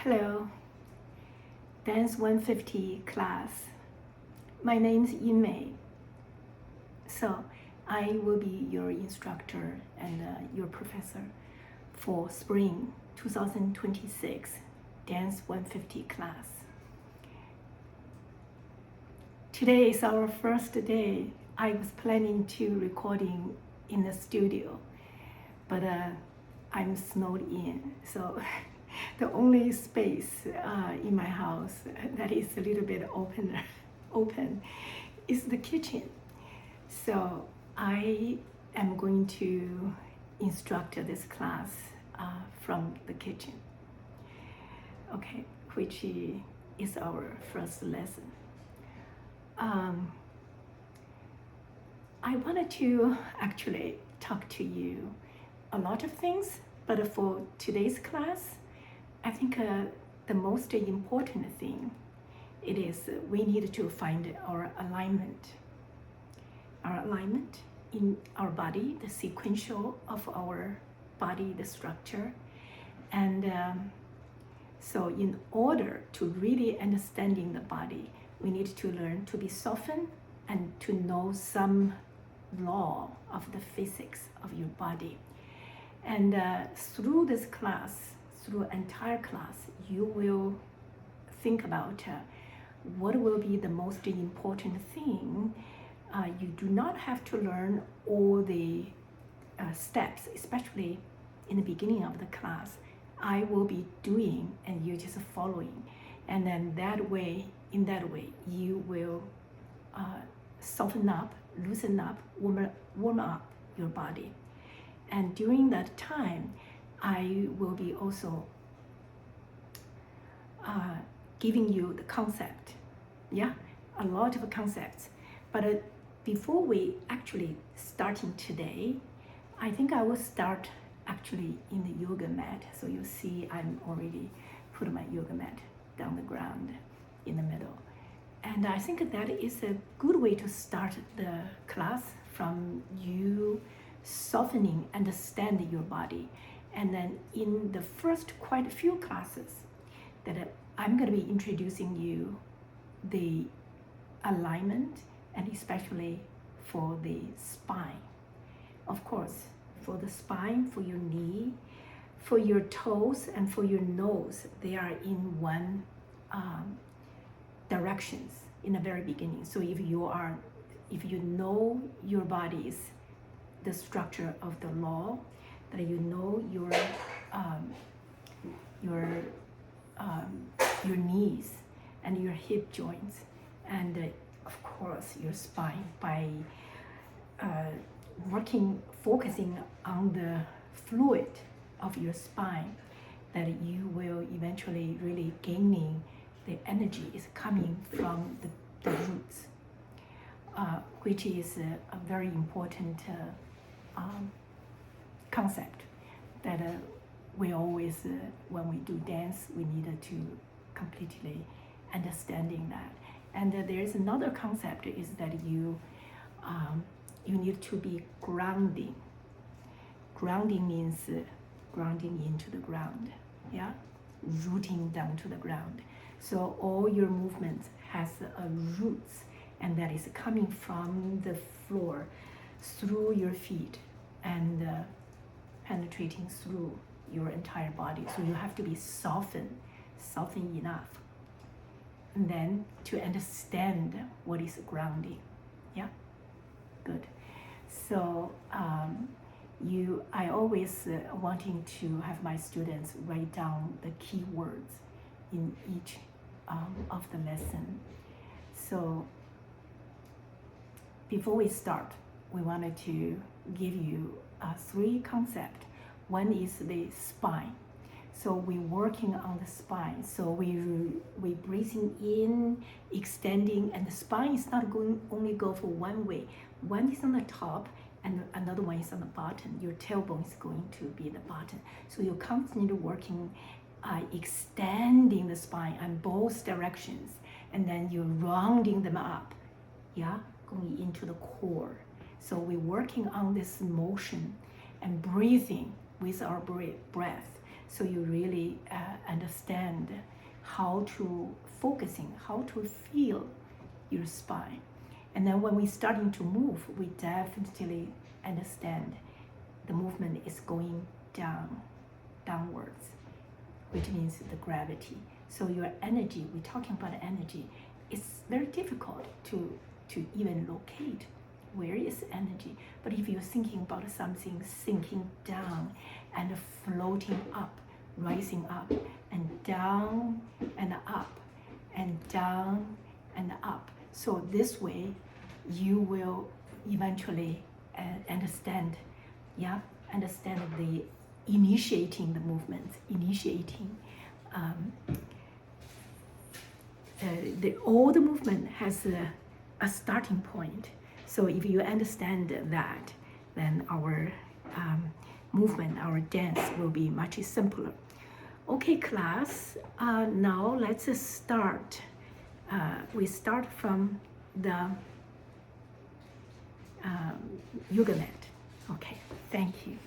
Hello, Dance 150 class. My name's Yin Mei. So I will be your instructor and your professor for spring 2026 Dance 150 class. Today is our first day. I was planning to recording in the studio, but I'm snowed in, so the only space in my house that is a little bit open is the kitchen. So I am going to instruct this class from the kitchen, okay, which is our first lesson. I wanted to actually talk to you a lot of things, but for today's class, I think the most important thing it is we need to find our alignment in our body, the sequential of our body, the structure. And so in order to really understanding the body, we need to learn to be softened and to know some law of the physics of your body. And through this class, through entire class, you will think about what will be the most important thing. You do not have to learn all the steps, especially in the beginning of the class. I will be doing and you're just following. And then in that way, you will soften up, loosen up, warm up your body. And during that time, I will be also giving you the concept, a lot of concepts. But before we actually starting today, I think I will start actually in the yoga mat. So you see I'm already put my yoga mat down the ground in the middle. And I think that is a good way to start the class, from you softening, understand your body. And then in the first quite a few classes that I'm going to be introducing you the alignment, and especially for the spine. Of course, for the spine, for your knee, for your toes, and for your nose, they are in one directions in the very beginning. So if you know your body's the structure of the law, that you know your knees and your hip joints, and of course your spine, by focusing on the fluid of your spine, that you will eventually really gaining the energy is coming from the roots, which is a very important concept that we always, when we do dance, we need to completely understanding that. And there is another concept is that you need to be grounding. Grounding means grounding into the ground, rooting down to the ground. So all your movements has a roots, and that is coming from the floor through your feet and penetrating through your entire body. So you have to be softened enough, and then to understand what is grounding. Good. So I always wanting to have my students write down the key words in each of the lesson. So before we start, we wanted to give you three concepts. One is the spine. So we're working on the spine. So we breathing in, extending, and the spine is not going only go for one way. One is on the top and another one is on the bottom. Your tailbone is going to be the bottom. So you're constantly working, extending the spine in both directions, and then you're rounding them up, going into the core. So we're working on this motion and breathing with our breath So you really understand how to focusing, how to feel your spine. And then when we're starting to move, we definitely understand the movement is going downwards, which means the gravity. So your energy, we're talking about energy, it's very difficult to even locate where is energy. But if you're thinking about something sinking down and floating up, rising up, and down and up, and down and up. So this way, you will eventually understand the initiating the movement, initiating all the movement has a starting point. So if you understand that, then our movement, our dance will be much simpler. Okay, class, now let's start. We start from the yoga mat. Okay, thank you.